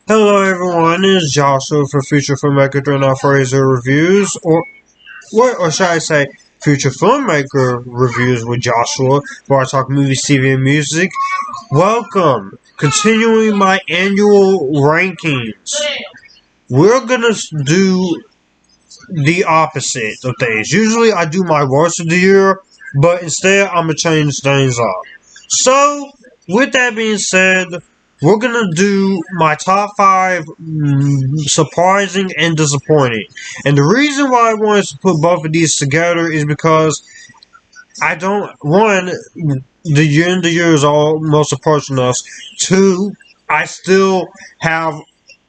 Hello everyone, it's Joshua for Future Filmmaker 39 Fraser Reviews, or should I say, Future Filmmaker Reviews with Joshua, where I talk movies, TV, and music. Welcome! Continuing my annual rankings. We're gonna do the opposite of things. Usually I do my worst of the year, but instead I'm gonna change things up. So, with that being said, we're gonna do my top 5 surprising and disappointing. And the reason why I wanted to put both of these together is because I don't, one, the end of the year is almost approaching us. Two, I still have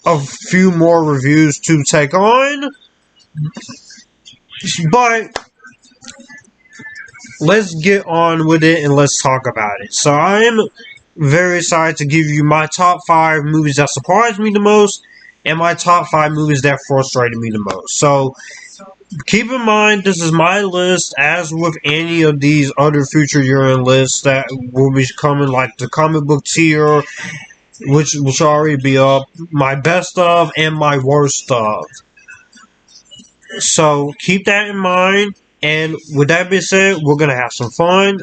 a few more reviews to take on. But let's get on with it and let's talk about it. So I'm very excited to give you my top 5 movies that surprised me the most and my top 5 movies that frustrated me the most. So keep in mind, this is my list, as with any of these other future year-end lists that will be coming, like the comic book tier, which will already be up, my best of, and my worst of. So keep that in mind. And with that being said, we're going to have some fun.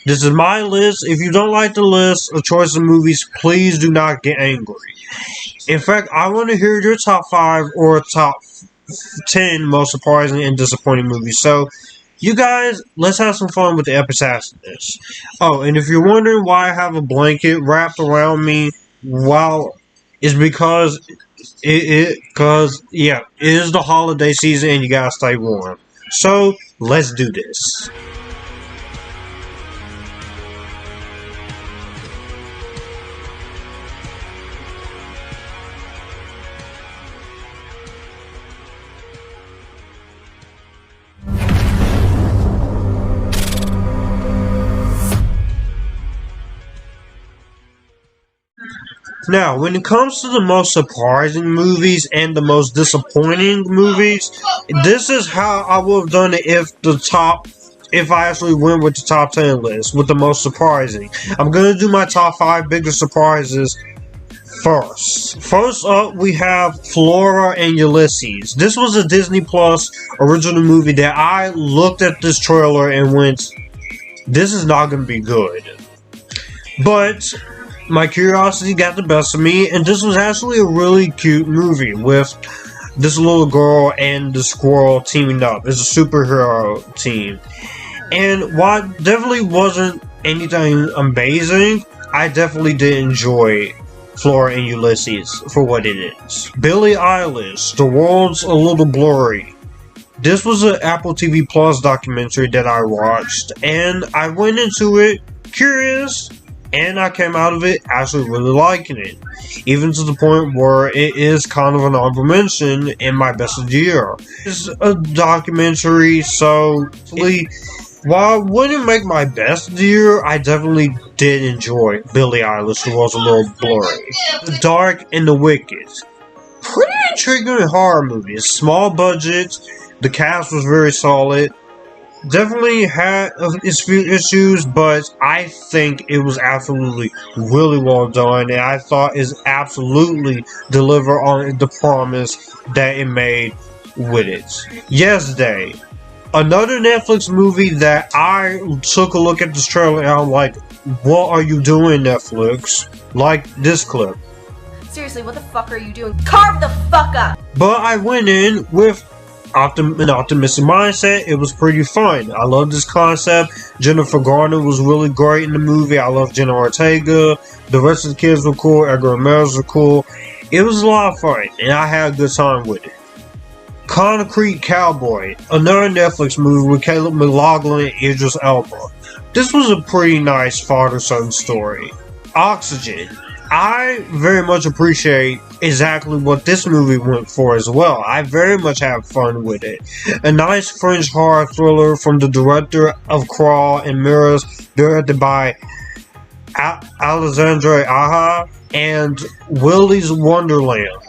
This is my list. If you don't like the list or choice of movies, please do not get angry. In fact, I want to hear your top 5 or top 10 most surprising and disappointing movies. So, you guys, let's have some fun with the Epictasticness. Oh, and if you're wondering why I have a blanket wrapped around me, well, it's because it is the holiday season and you gotta stay warm. So, let's do this. Now, when it comes to the most surprising movies and the most disappointing movies, this is how I would have done it if I actually went with the top 10 list, with the most surprising. I'm going to do my top 5 biggest surprises first. First up, we have Flora and Ulysses. This was a Disney Plus original movie that I looked at this trailer and went, this is not going to be good. But my curiosity got the best of me, and this was actually a really cute movie with this little girl and the squirrel teaming up. It's a superhero team. And while it definitely wasn't anything amazing, I definitely did enjoy Flora and Ulysses for what it is. Billie Eilish, The World's a Little Blurry. This was an Apple TV Plus documentary that I watched, and I went into it curious, and I came out of it actually really liking it. Even to the point where it is kind of an honorable mention in my best of the year. It's a documentary, so while I wouldn't make my best of the year, I definitely did enjoy Billie Eilish, who was a little blurry. The Dark and the Wicked. Pretty intriguing horror movie. It's small budget, the cast was very solid. Definitely had its few issues, but I think it was absolutely really well done, and I thought it absolutely delivered on the promise that it made with it. Yes Day, another Netflix movie that I took a look at this trailer and I'm like, what are you doing, Netflix? Like this clip. Seriously, what the fuck are you doing? Carve the fuck up! But I went in with an optimistic mindset. It was pretty fun. I love this concept. Jennifer Garner was really great in the movie. I love Jenna Ortega. The rest of the kids were cool. Edgar Ramirez were cool. It was a lot of fun, and I had a good time with it. Concrete Cowboy, another Netflix movie with Caleb McLaughlin and Idris Elba. This was a pretty nice father-son story. Oxygen. I very much appreciate exactly what this movie went for as well. I very much have fun with it. A nice French horror thriller from the director of Crawl and Mirrors, directed by Alexandre Aja, and Willy's Wonderland.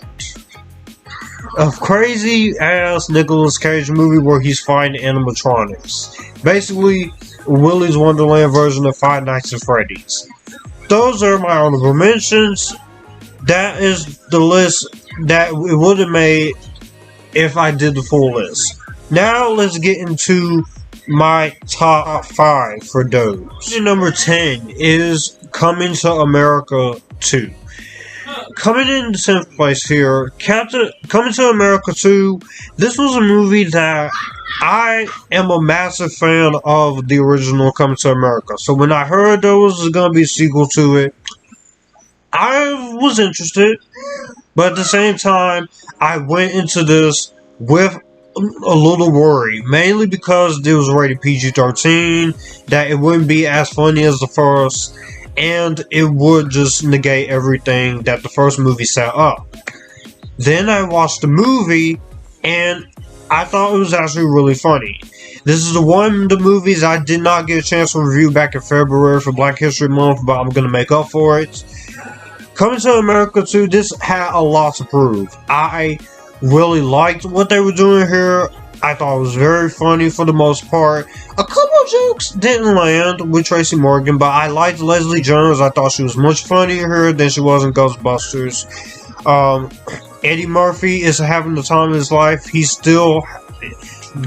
A crazy ass Nicolas Cage movie where he's fighting animatronics. Basically, Willy's Wonderland version of Five Nights at Freddy's. Those are my honorable mentions. that is the list that it would have made if I did the full list. Now let's get into my top 5 for those. Number 10 is Coming to America 2. Coming in the 10th place here, Coming to America 2, this was a movie that I am a massive fan of the original Coming to America. So when I heard there was going to be a sequel to it, I was interested. But at the same time, I went into this with a little worry, mainly because it was rated PG-13, that it wouldn't be as funny as the first, and it would just negate everything that the first movie set up. Then I watched the movie, and I thought it was actually really funny. This is one of the movies I did not get a chance to review back in February for Black History Month, but I'm going to make up for it. Coming to America 2, this had a lot to prove. I really liked what they were doing here. I thought it was very funny for the most part. A couple of jokes didn't land with Tracy Morgan, but I liked Leslie Jones. I thought she was much funnier here than she was in Ghostbusters. Eddie Murphy is having the time of his life. He still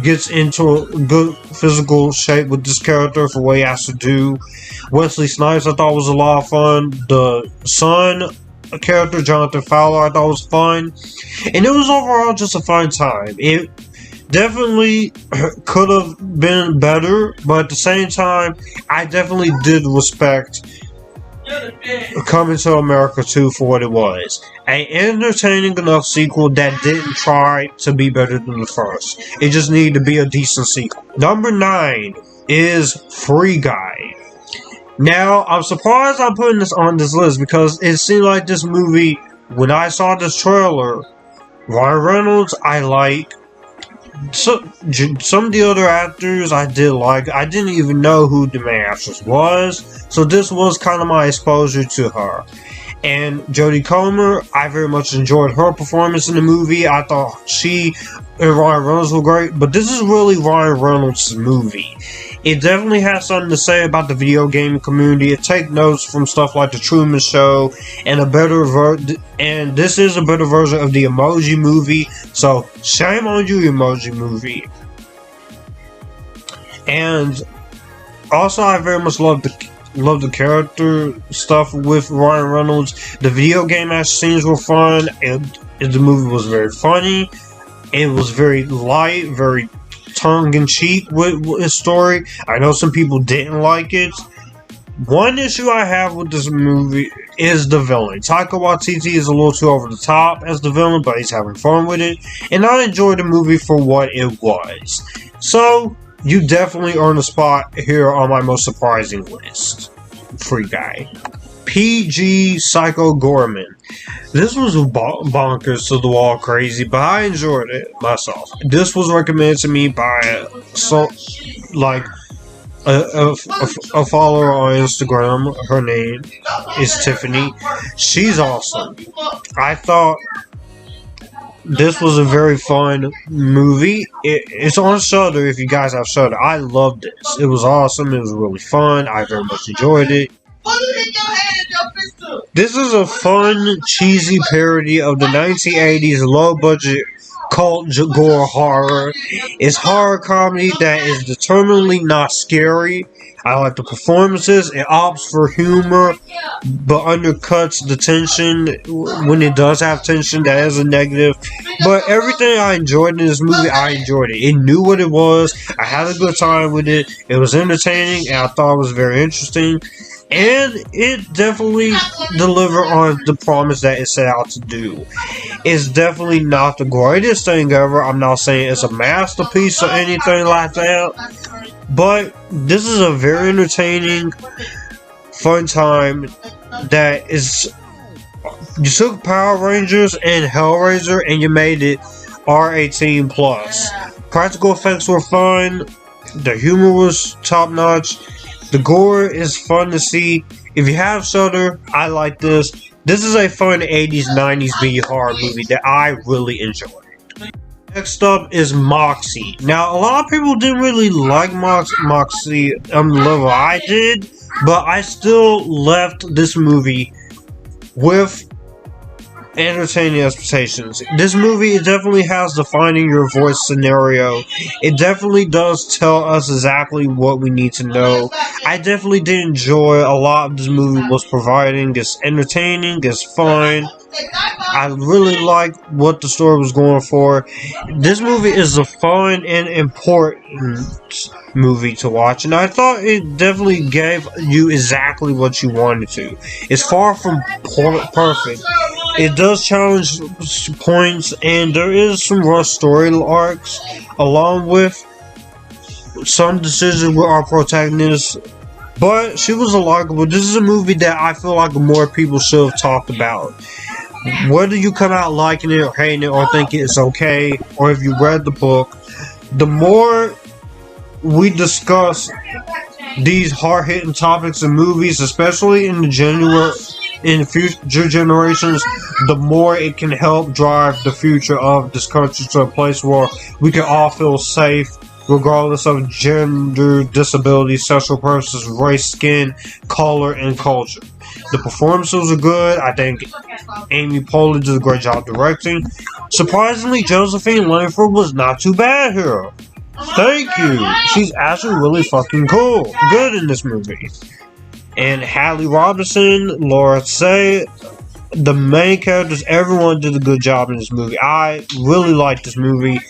gets into a good physical shape with this character for what he has to do. Wesley Snipes I thought was a lot of fun. The son character, Jonathan Fowler, I thought was fun. And it was overall just a fun time. It definitely could have been better, but at the same time, I definitely did respect Coming to America 2 for what it was. An entertaining enough sequel that didn't try to be better than the first. It just needed to be a decent sequel. Number 9 is Free Guy. Now, I'm surprised I'm putting this on this list because it seemed like this movie, when I saw this trailer, Ryan Reynolds, I like. Some of the other actors I did like. I didn't even know who the main actress was, so this was kind of my exposure to her. And Jodie Comer, I very much enjoyed her performance in the movie. I thought she and Ryan Reynolds were great, but this is really Ryan Reynolds' movie. It definitely has something to say about the video game community. It takes notes from stuff like The Truman Show and and this is a better version of the Emoji Movie. So shame on you, Emoji Movie. And also, I very much love the character stuff with Ryan Reynolds. The video game action scenes were fun, and the movie was very funny. It was very light, very tongue-in-cheek with his story. I know some people didn't like it. One issue I have with this movie is the villain. Taika Waititi is a little too over the top as the villain, but he's having fun with it. And I enjoyed the movie for what it was. So, you definitely earn a spot here on my most surprising list. Free Guy. PG Psycho Goreman. This was bonkers to the wall crazy, but I enjoyed it myself. This was recommended to me by a follower on Instagram. Her name is Tiffany. She's awesome. I thought this was a very fun movie. It's on Shudder if you guys have Shudder. I loved this. It was awesome. It was really fun. I very much enjoyed it. This is a fun, cheesy parody of the 1980s low-budget cult gore horror. It's horror comedy that is determinedly not scary. I like the performances. It opts for humor, but undercuts the tension when it does have tension. That is a negative. But everything I enjoyed in this movie, I enjoyed it. It knew what it was. I had a good time with it. It was entertaining, and I thought it was very interesting. And it definitely delivered on the promise that it set out to do. It's definitely not the greatest thing ever. I'm not saying it's a masterpiece or anything like that. But this is a very entertaining, fun time that is... You took Power Rangers and Hellraiser and you made it R18+. Practical effects were fun. The humor was top-notch. The gore is fun to see. If you have Shudder, I like this. This is a fun 80s, 90s B horror movie that I really enjoyed. Next up is Moxie. Now, a lot of people didn't really like Moxie on the level I did, but I still left this movie with entertaining expectations. This movie, it definitely has the finding your voice scenario. It definitely does tell us exactly what we need to know. I definitely did enjoy a lot of this movie was providing. It's entertaining, it's fun. I really like what the story was going for. This movie is a fun and important movie to watch, and I thought it definitely gave you exactly what you wanted to. It's far from perfect. It does challenge points, and there is some rough story arcs, along with some decisions with our protagonist. But she was a likable. This is a movie that I feel like more people should have talked about. Whether you come out liking it or hating it or think it's okay, or if you read the book, the more we discuss these hard-hitting topics in movies, especially in future generations, the more it can help drive the future of this country to a place where we can all feel safe, regardless of gender, disability, sexual preferences, race, skin, color, and culture. The performances are good. I think Amy Poehler did a great job directing. Surprisingly, Josephine Langford was not too bad here. Thank you. She's actually really fucking cool. Good in this movie. And Hallie Robinson, Laura Say, the main characters, everyone did a good job in this movie. I really like this movie.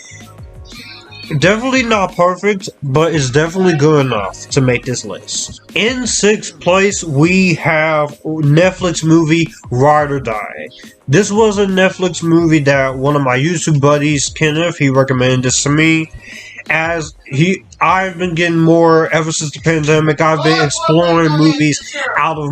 Definitely not perfect, but it's definitely good enough to make this list. In 6th place, we have Netflix movie Ride or Die. This was a Netflix movie that one of my YouTube buddies, Kenneth, he recommended this to me. I've been getting more ever since the pandemic. I've been exploring movies out of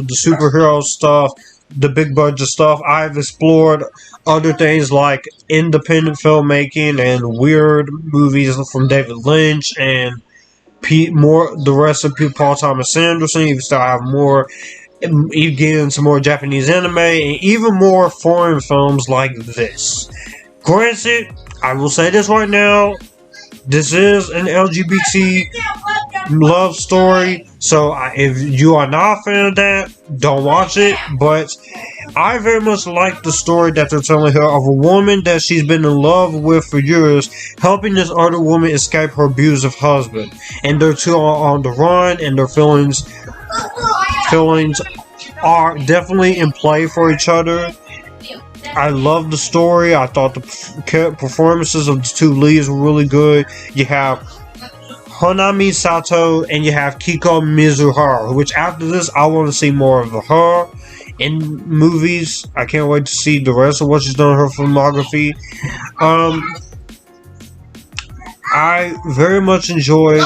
the superhero stuff, the big budget stuff. I've explored other things like independent filmmaking and weird movies from David Lynch and the rest of Paul Thomas Anderson. You start having more, you get into more Japanese anime and even more foreign films like this. Granted, I will say this right now. This is an LGBT love story, so if you are not a fan of that, don't watch it. But I very much like the story that they're telling her of a woman that she's been in love with for years, helping this other woman escape her abusive husband. And they're two are on the run, and their feelings are definitely in play for each other. I love the story. I thought the performances of the two leads were really good. You have Hanami Sato and you have Kiko Mizuhara, which after this I want to see more of her in movies. I can't wait to see the rest of what she's done in her filmography. I very much enjoyed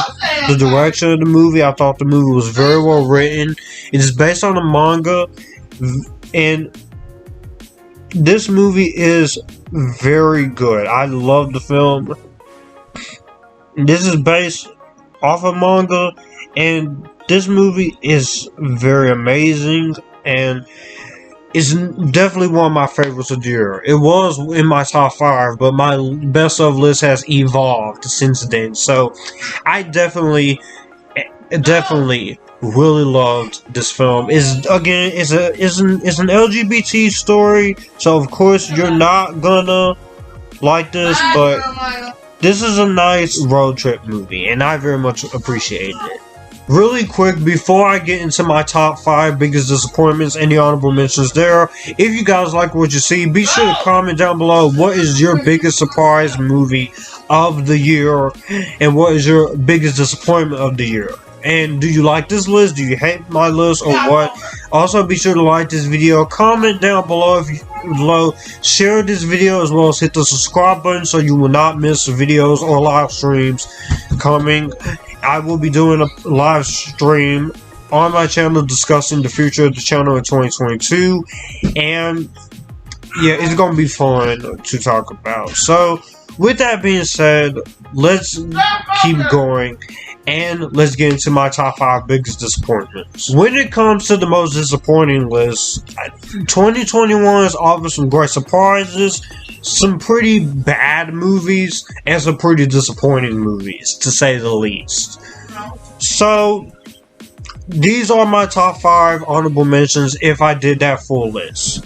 the direction of the movie. I thought the movie was very well written. It is based on a manga, and this movie is very good. I love the film. This is based off a manga, and this movie is very amazing, and it's definitely one of my favorites of the year. It was in my top 5, but my best of list has evolved since then. So I definitely really loved this film. It's an LGBT story, so of course you're not gonna like this, but this is a nice road trip movie, and I very much appreciated it. Really quick, before I get into my top 5 biggest disappointments and the honorable mentions there, if you guys like what you see, be sure to comment down below what is your biggest surprise movie of the year, and what is your biggest disappointment of the year. And do you like this list? Do you hate my list or what? Also, be sure to like this video. Comment down below share this video as well as hit the subscribe button so you will not miss videos or live streams coming. I will be doing a live stream on my channel discussing the future of the channel in 2022. And yeah, it's going to be fun to talk about. So, with that being said, let's keep going. And let's get into my top 5 biggest disappointments. When it comes to the most disappointing list, 2021 has offered some great surprises, some pretty bad movies, and some pretty disappointing movies, to say the least. So, these are my top 5 honorable mentions if I did that full list.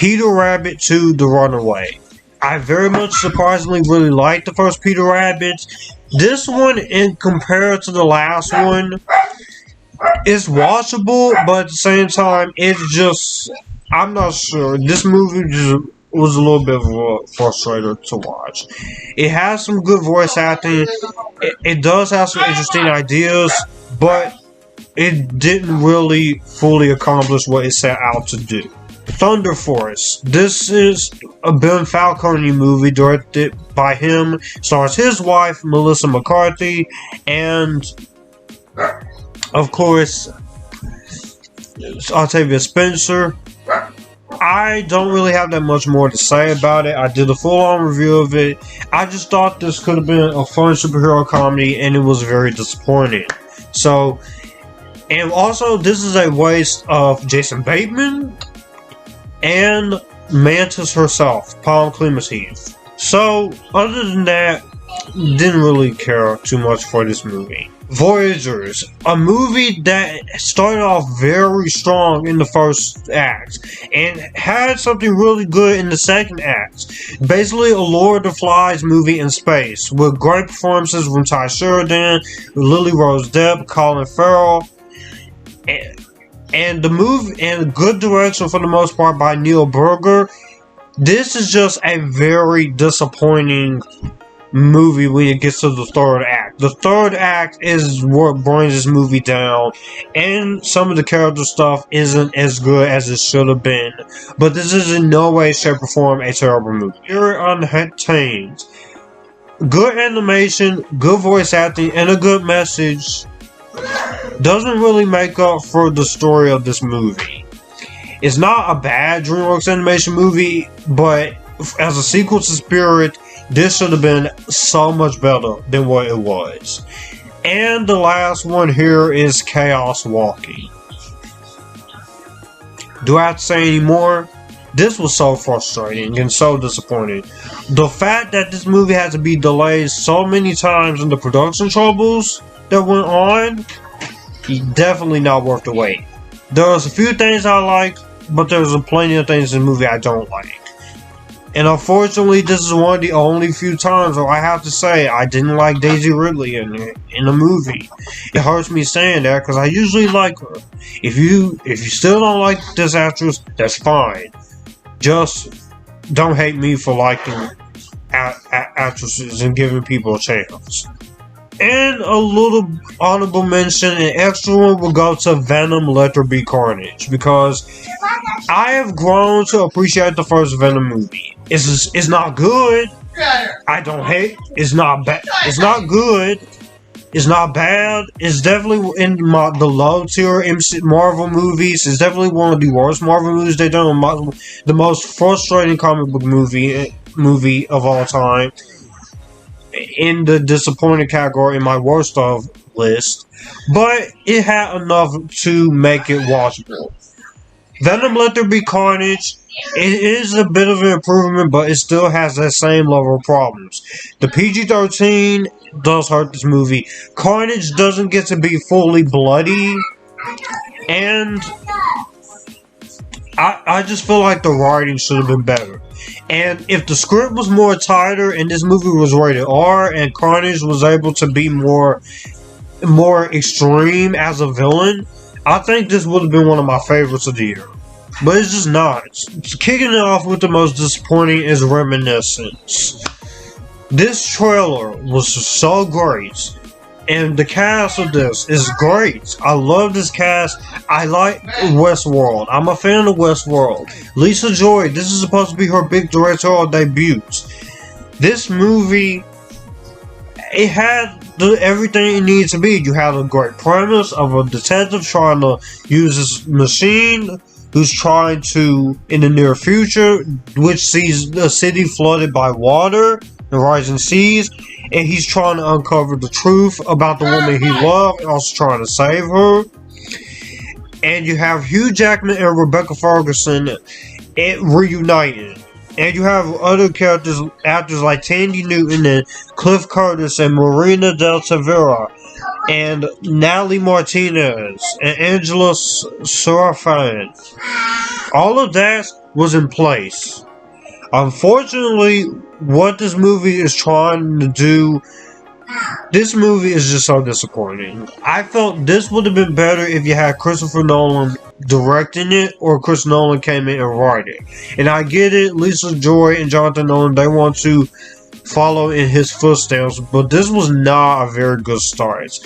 Peter Rabbit 2: The Runaway. I very much surprisingly really liked the first Peter Rabbit. This one, in compared to the last one, is watchable, but at the same time, it's just, I'm not sure. This movie just was a little bit of a frustrator to watch. It has some good voice acting. It does have some interesting ideas, but it didn't really fully accomplish what it set out to do. Thunder Force. This is a Ben Falcone movie directed by him. Stars his wife, Melissa McCarthy, and of course, Octavia Spencer. I don't really have that much more to say about it. I did a full-on review of it. I just thought this could have been a fun superhero comedy, and it was very disappointing. So, and also, this is a waste of Jason Bateman and Mantis herself, Palm Clemente. So, other than that, didn't really care too much for this movie. Voyagers, a movie that started off very strong in the first act and had something really good in the second act. Basically a Lord of the Flies movie in space with great performances from Ty Sheridan, Lily Rose Depp, Colin Farrell, and the movie and good direction for the most part by Neil Berger. This is just a very disappointing movie when it gets to the third act. The third act is what brings this movie down, and some of the character stuff isn't as good as it should have been, but this is in no way, shape, or form a terrible movie. Very Untamed. Good animation, good voice acting, and a good message doesn't really make up for the story of this movie. It's not a bad DreamWorks animation movie, but as a sequel to Spirit, this should have been so much better than what it was. And the last one here is Chaos Walking. Do I have to say any more? This was so frustrating and so disappointing. The fact that this movie had to be delayed so many times and the production troubles that went on, definitely not worth the wait. There's a few things I like, but there's plenty of things in the movie I don't like. And unfortunately, this is one of the only few times where I have to say I didn't like Daisy Ridley in a movie. It hurts me saying that because I usually like her. If you still don't like this actress, that's fine. Just don't hate me for liking actresses and giving people a chance. And a little honorable mention, an extra one will go to Venom: Let There Be Carnage, because I have grown to appreciate the first Venom movie. It's not good. I don't hate. It's not bad. It's not good. It's not bad. It's definitely in the low tier Marvel movies. It's definitely one of the worst Marvel movies they've done. The most frustrating comic book movie of all time. In the disappointing category in my worst of list, but it had enough to make it watchable. Venom: Let There Be Carnage, it is a bit of an improvement, but it still has that same level of problems. The PG-13 does hurt this movie. Carnage doesn't get to be fully bloody, and I just feel like the writing should have been better. And if the script was more tighter and this movie was rated R and Carnage was able to be more extreme as a villain, I think this would have been one of my favorites of the year. But it's just not. Kicking it off with the most disappointing is Reminiscence. This trailer was so great. And the cast of this is great. I love this cast. I like Westworld. I'm a fan of Westworld. Lisa Joy, this is supposed to be her big directorial debut. This movie, it had everything it needs to be. You had a great premise of a detective trying to use this machine who's trying to, in the near future, which sees the city flooded by water and rising seas, and he's trying to uncover the truth about the woman he loved and also trying to save her. And you have Hugh Jackman and Rebecca Ferguson reunited. And you have other actors like Tandy Newton and Cliff Curtis and Marina Del Tavera. and Natalie Martinez and Angela Sarafan. All of that was in place. Unfortunately, what this movie is trying to do, this movie is just so disappointing. I felt this would have been better if you had Christopher Nolan directing it or Chris Nolan came in and write it. And I get it, Lisa Joy and Jonathan Nolan, they want to follow in his footsteps, but this was not a very good start.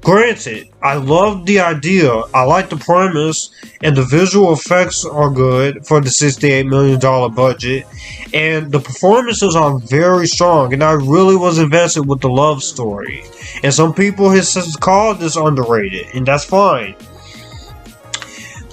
Granted, I love the idea, I like the premise, and the visual effects are good for the $68 million budget, and the performances are very strong, and I really was invested with the love story. And some people have called this underrated, and that's fine.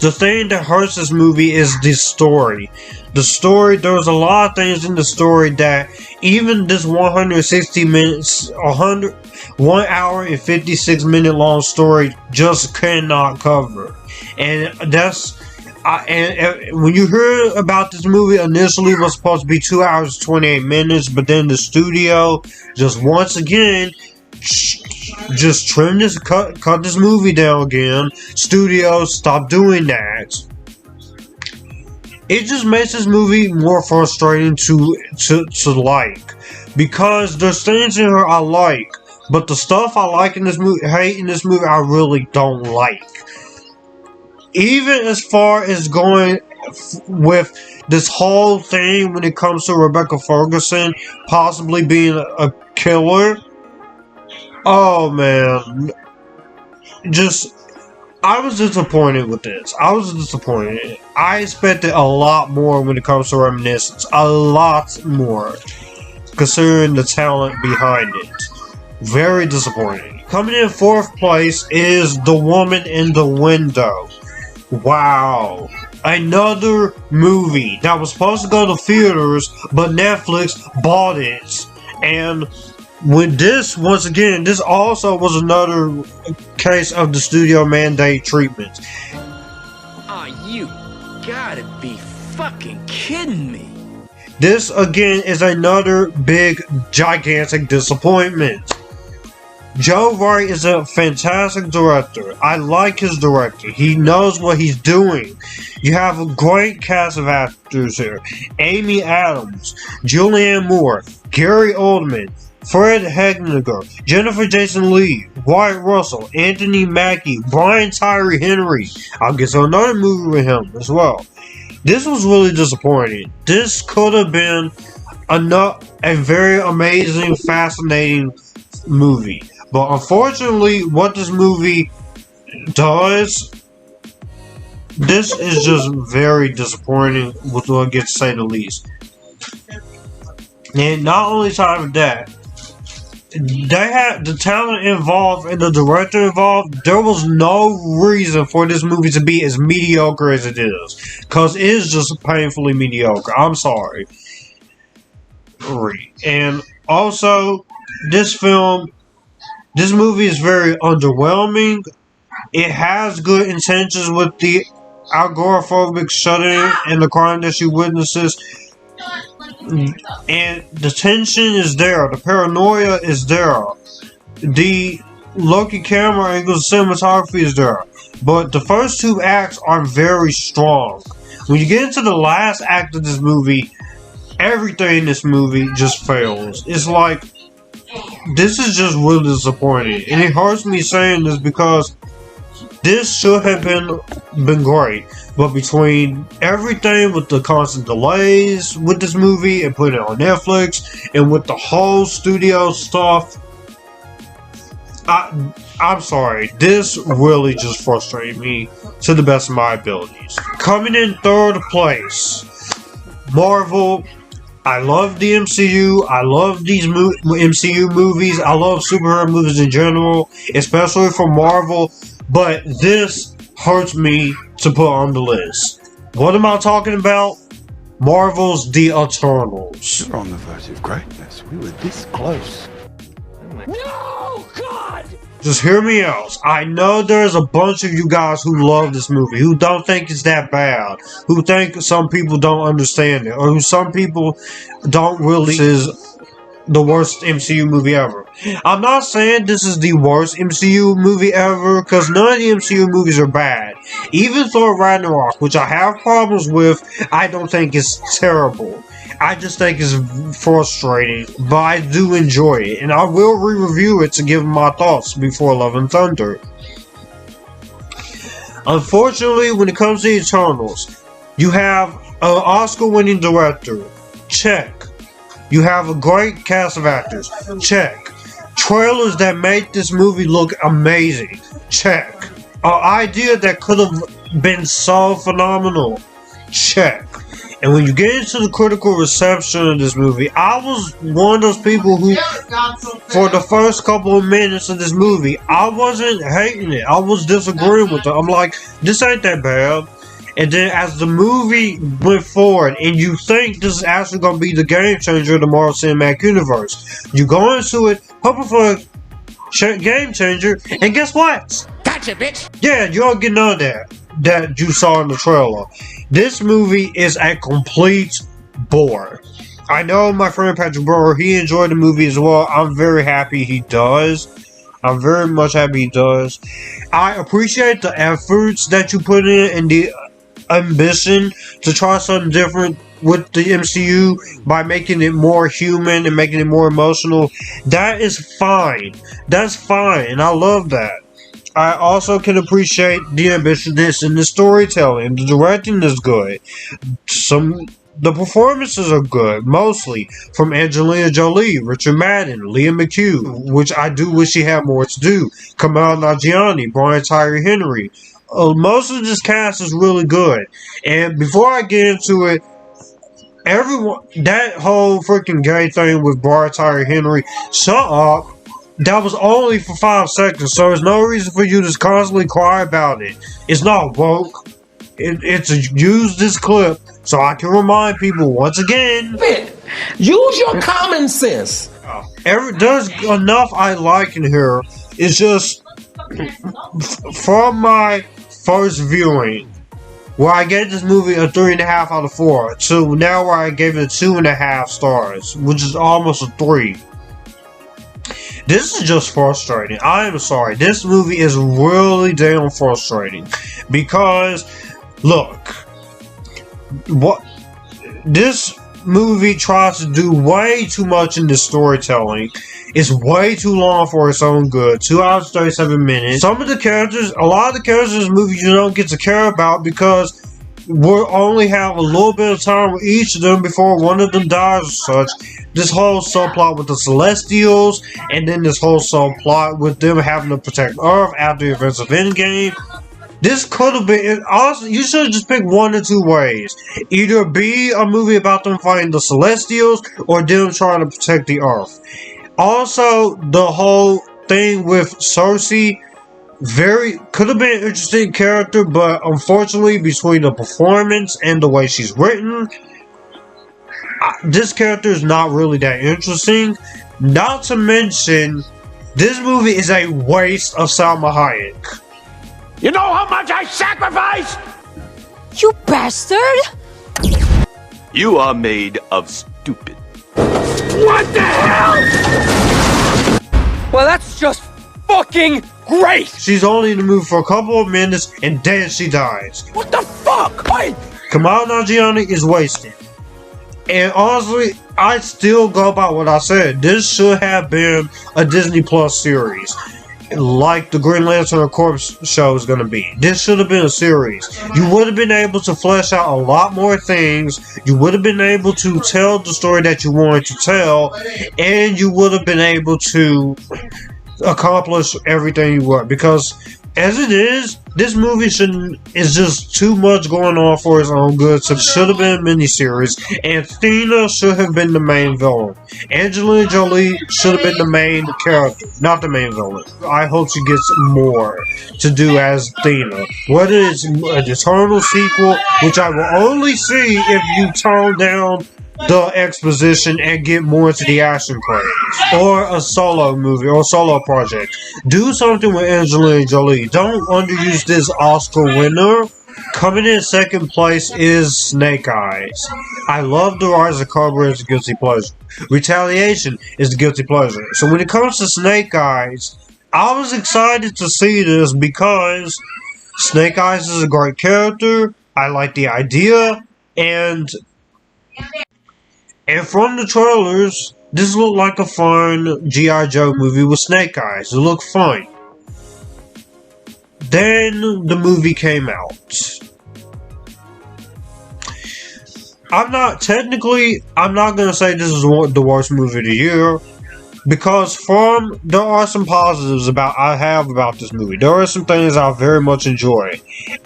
The thing that hurts this movie is the story. The story, there's a lot of things in the story that even this 160 minutes, 1 hour and 56 minute long story just cannot cover. And that's, and when you hear about this movie, initially it was supposed to be 2 hours 28 minutes, but then the studio just once again just trim this, cut this movie down again. Studios, stop doing that. It just makes this movie more frustrating to like, because there's things in here I like, but the stuff I like in this movie, hate in this movie, I really don't like. Even as far as going with this whole thing when it comes to Rebecca Ferguson possibly being a killer. Oh man, I was disappointed with this. I was disappointed. I expected a lot more when it comes to Reminiscence. A lot more, considering the talent behind it. Very disappointing. Coming in fourth place is The Woman in the Window. Wow. Another movie that was supposed to go to theaters, but Netflix bought it. And when this, once again, this also was another case of the studio mandate treatment. You gotta be fucking kidding me. This, again, is another big, gigantic disappointment. Joe Wright is a fantastic director. I like his director. He knows what he's doing. You have a great cast of actors here. Amy Adams, Julianne Moore, Gary Oldman, Fred Hegniger, Jennifer Jason Leigh, Wyatt Russell, Anthony Mackie, Brian Tyree Henry. I'll get to another movie with him as well. This was really disappointing. This could have been a very amazing, fascinating movie. But unfortunately, what this movie does, this is just very disappointing, with what I get to say the least. And not only time of that, they had the talent involved and the director involved. There was no reason for this movie to be as mediocre as it is, because it is just painfully mediocre. I'm sorry. And also, this movie is very underwhelming. It has good intentions with the agoraphobic shut-in and the crime that she witnesses. And the tension is there. The paranoia is there. The low-key camera angles, cinematography is there. But the first two acts are very strong. When you get into the last act of this movie, everything in this movie just fails. It's like, this is just really disappointing. And it hurts me saying this because this should have been great. But between everything with the constant delays with this movie and putting it on Netflix, and with the whole studio stuff, I'm sorry. This really just frustrated me to the best of my abilities. Coming in third place, Marvel. I love the MCU. I love these MCU movies. I love superhero movies in general, especially for Marvel. But this hurts me to put on the list. What am I talking about? Marvel's The Eternals. You're on the verge of greatness. We were this close. No, God! Just hear me out. I know there's a bunch of you guys who love this movie, who don't think it's that bad, who think some people don't understand it, or who some people don't really is the worst MCU movie ever. I'm not saying this is the worst MCU movie ever, because none of the MCU movies are bad. Even Thor Ragnarok, which I have problems with, I don't think is terrible. I just think it's frustrating, but I do enjoy it, and I will re-review it to give my thoughts before Love and Thunder. Unfortunately, when it comes to Eternals, you have an Oscar-winning director. Check. You have a great cast of actors. Check. Trailers that made this movie look amazing. Check. An idea that could have been so phenomenal. Check. And when you get into the critical reception of this movie, I was one of those people who, for the first couple of minutes of this movie, I wasn't hating it. I was disagreeing with it. I'm like, this ain't that bad. And then as the movie went forward, and you think this is actually going to be the game changer of the Marvel Cinematic Universe, you go into it hoping for a game changer, and guess what? Gotcha, bitch! Yeah, you don't get none of that you saw in the trailer. This movie is a complete bore. I know my friend Patrick Brewer, he enjoyed the movie as well. I'm very happy he does. I'm very much happy he does. I appreciate the efforts that you put in and the ambition to try something different with the MCU by making it more human and making it more emotional. That is fine. That's fine, and I love that. I also can appreciate the ambitiousness in the storytelling. The directing is good. The performances are good, mostly from Angelina Jolie, Richard Madden, Liam McHugh, which I do wish he had more to do. Kamal Nanjiani, Brian Tyree Henry. Most of this cast is really good. And before I get into it, everyone, that whole freaking gay thing with Brian Tyree Henry, shut up. That was only for 5 seconds, so there's no reason for you to constantly cry about it. It's not woke. It's to use this clip so I can remind people once again. Use your common sense. There's enough I like in here. It's just from my first viewing, where I gave this movie a 3.5 out of 4, to now where I gave it 2.5 stars, which is almost a 3. This is just frustrating. I am sorry. This movie is really damn frustrating. Because, look, what this movie tries to do way too much in the storytelling. It's way too long for its own good. 2 hours 37 minutes. Some of the characters, a lot of the characters in this movie you don't get to care about because we'll only have a little bit of time with each of them before one of them dies or such. This whole subplot with the Celestials, and then this whole subplot with them having to protect Earth after the events of Endgame. This could have been, honestly, you should have just picked one or two ways. Either be a movie about them fighting the Celestials, or them trying to protect the Earth. Also, the whole thing with Cersei, could have been an interesting character, but unfortunately, between the performance and the way she's written, this character is not really that interesting. Not to mention, this movie is a waste of Salma Hayek. You know how much I sacrificed? You bastard! You are made of stupid. What the hell? Well, that's just fucking great! She's only in the movie for a couple of minutes, and then she dies. What the fuck? Wait! Kamal Nanjiani is wasted. And honestly, I still go by what I said. This should have been a Disney Plus series, like the Green Lantern Corps show is going to be. This should have been a series. You would have been able to flesh out a lot more things. You would have been able to tell the story that you wanted to tell, and you would have been able to accomplish everything you want. Because as it is, this movie is just too much going on for its own good. So it should have been a miniseries, and Athena should have been the main villain. Angelina Jolie should have been the main character, not the main villain. I hope she gets more to do as Athena. Whether it's an Eternal sequel, which I will only see if you tone down the exposition and get more into the action plays, or a solo movie or solo project. Do something with Angelina Jolie. Don't underuse this Oscar winner Coming in second place is Snake Eyes. I love The Rise of Cobra as a guilty pleasure. Retaliation is a guilty pleasure. So when it comes to Snake Eyes, I was excited to see this because Snake Eyes is a great character. I like the idea, and from the trailers, this looked like a fun G.I. Joe movie with Snake Eyes. It looked fun. Then the movie came out. I'm not gonna say this is the worst movie of the year, because there are some positives I have about this movie. There are some things I very much enjoy.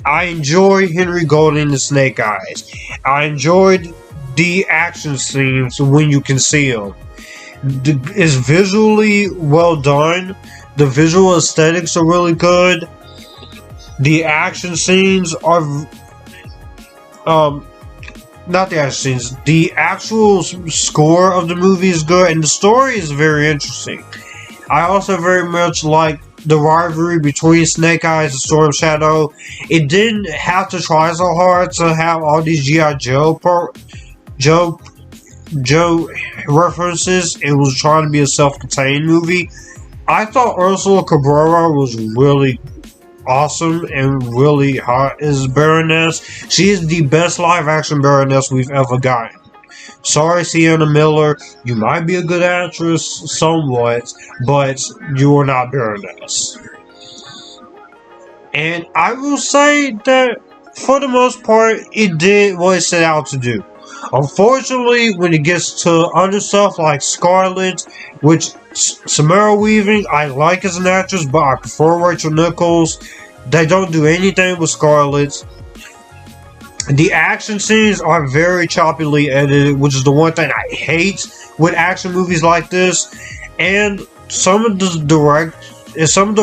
I enjoy Henry Golding and Snake Eyes. I enjoyed the action scenes when you can see them. It's visually well done. The visual aesthetics are really good. The action scenes are not the action scenes. The actual score of the movie is good, and the story is very interesting. I also very much like the rivalry between Snake Eyes and Storm Shadow. It didn't have to try so hard to have all these G.I. Joe references. It was trying to be a self-contained movie. I thought Ursula Cabrera was really awesome and really hot as Baroness. She is the best live-action Baroness we've ever gotten. Sorry, Sienna Miller, you might be a good actress somewhat, but you are not Baroness. And I will say that for the most part, it did what it set out to do. Unfortunately, when it gets to other stuff like Scarlet, which Samara Weaving, I like as an actress, but I prefer Rachel Nichols. They don't do anything with Scarlet. The action scenes are very choppily edited, which is the one thing I hate with action movies like this. And some of the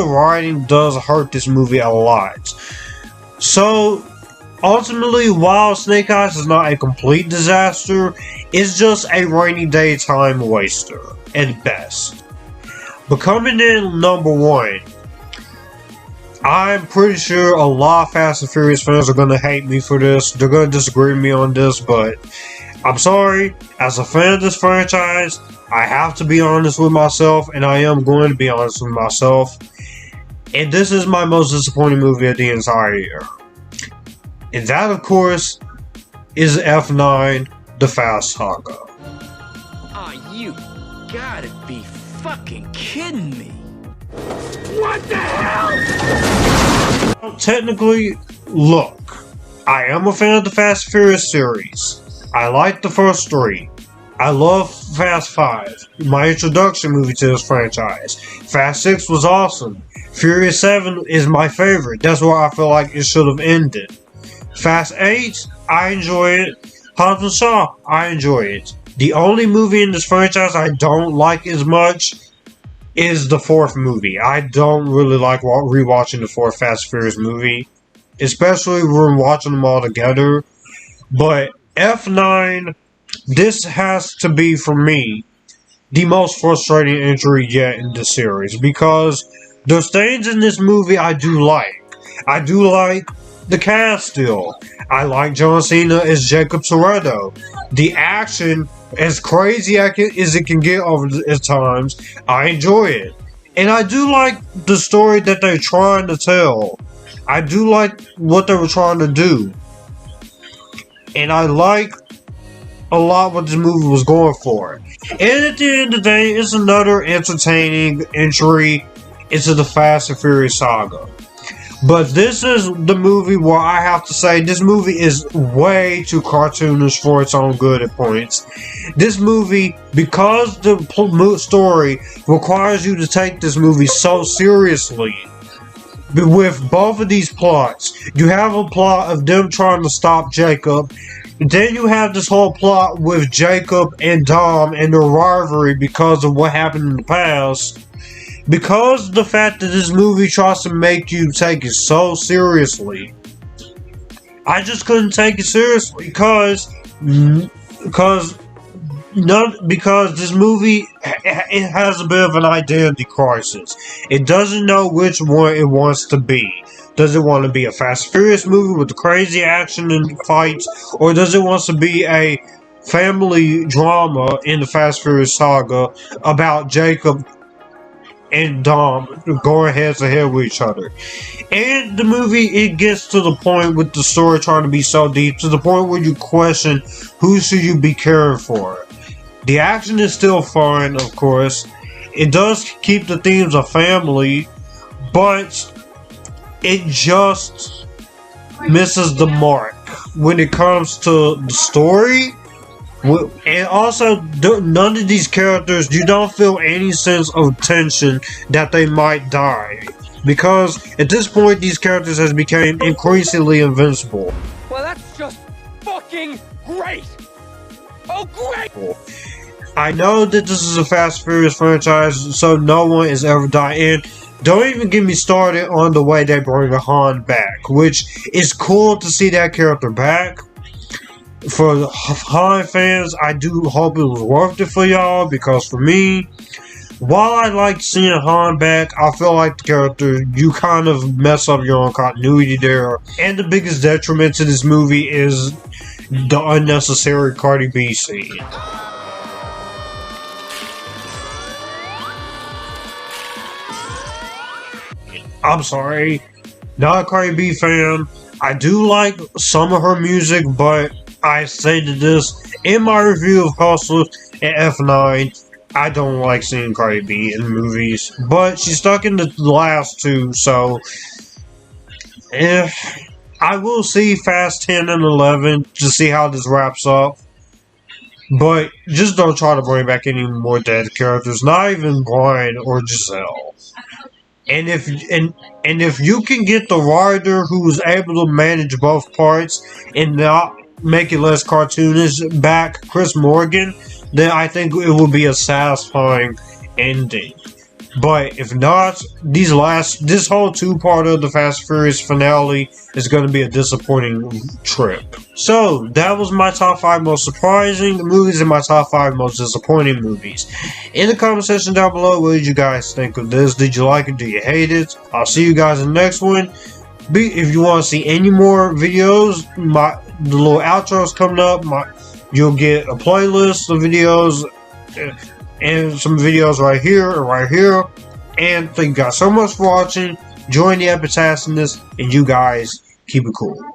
writing does hurt this movie a lot. So ultimately, while Snake Eyes is not a complete disaster, it's just a rainy day time waster at best. But coming in number one, I'm pretty sure a lot of Fast and Furious fans are going to hate me for this. They're going to disagree with me on this, but I'm sorry. As a fan of this franchise, I have to be honest with myself, and I am going to be honest with myself. And this is my most disappointing movie of the entire year. And that, of course, is F9, The Fast Saga. Oh, you gotta be fucking kidding me. What the hell? Well, technically, look, I am a fan of the Fast and Furious series. I like the first three. I love Fast 5, my introduction movie to this franchise. Fast 6 was awesome. Furious 7 is my favorite. That's where I feel like it should have ended. Fast 8, I enjoy it. Hobbs and Shaw, I enjoy it. The only movie in this franchise I don't like as much is the fourth movie. I don't really like rewatching the fourth Fast and Furious movie, especially when watching them all together. But F9, this has to be, for me, the most frustrating entry yet in the series, because there's things in this movie I do like. I do like the cast still. I like John Cena as Jacob Toretto. The action, as crazy as it can get at times, I enjoy it. And I do like the story that they're trying to tell. I do like what they were trying to do. And I like a lot what this movie was going for. And at the end of the day, it's another entertaining entry into the Fast and Furious saga. But this is the movie where I have to say this movie is way too cartoonish for its own good at points. This movie, because the story requires you to take this movie so seriously, with both of these plots, you have a plot of them trying to stop Jacob. Then you have this whole plot with Jacob and Dom and their rivalry because of what happened in the past. Because the fact that this movie tries to make you take it so seriously, I just couldn't take it seriously because because this movie, it has a bit of an identity crisis. It doesn't know which one it wants to be. Does it want to be a Fast and Furious movie with the crazy action and fights, or does it want to be a family drama in the Fast and Furious saga about Jacob and Dom going head to head with each other? And the movie, it gets to the point with the story trying to be so deep, to the point where you question, who should you be caring for? The action is still fun, of course. It does keep the themes of family, but it just misses the mark when it comes to the story. And also, none of these characters, you don't feel any sense of tension that they might die. Because at this point, these characters have become increasingly invincible. Well, that's just fucking great! Oh, great! I know that this is a Fast and Furious franchise, so no one is ever dying. Don't even get me started on the way they bring a Han back, which is cool to see that character back. For the Han fans, I do hope it was worth it for y'all, because for me, while I like seeing Han back, I feel like the character, you kind of mess up your own continuity there. And the biggest detriment to this movie is the unnecessary Cardi B scene. I'm sorry, not a Cardi B fan. I do like some of her music, but I stated this in my review of Hustle and F9. I don't like seeing Cardi B in movies, but she's stuck in the last two, so I will see Fast 10 and 11 to see how this wraps up. But just don't try to bring back any more dead characters, not even Brian or Giselle. And if you can get the writer who's able to manage both parts and not make it less cartoonish back, Chris Morgan, then I think it will be a satisfying ending. But if not, this whole two-part of the Fast and Furious finale is going to be a disappointing trip. So, that was my top 5 most surprising movies and my top 5 most disappointing movies. In the comment section down below, what did you guys think of this? Did you like it? Do you hate it? I'll see you guys in the next one. If you want to see any more videos, the little outro's coming up. You'll get a playlist of videos and some videos right here and right here. And thank you guys so much for watching. Join the Epictasticness, and you guys keep it cool.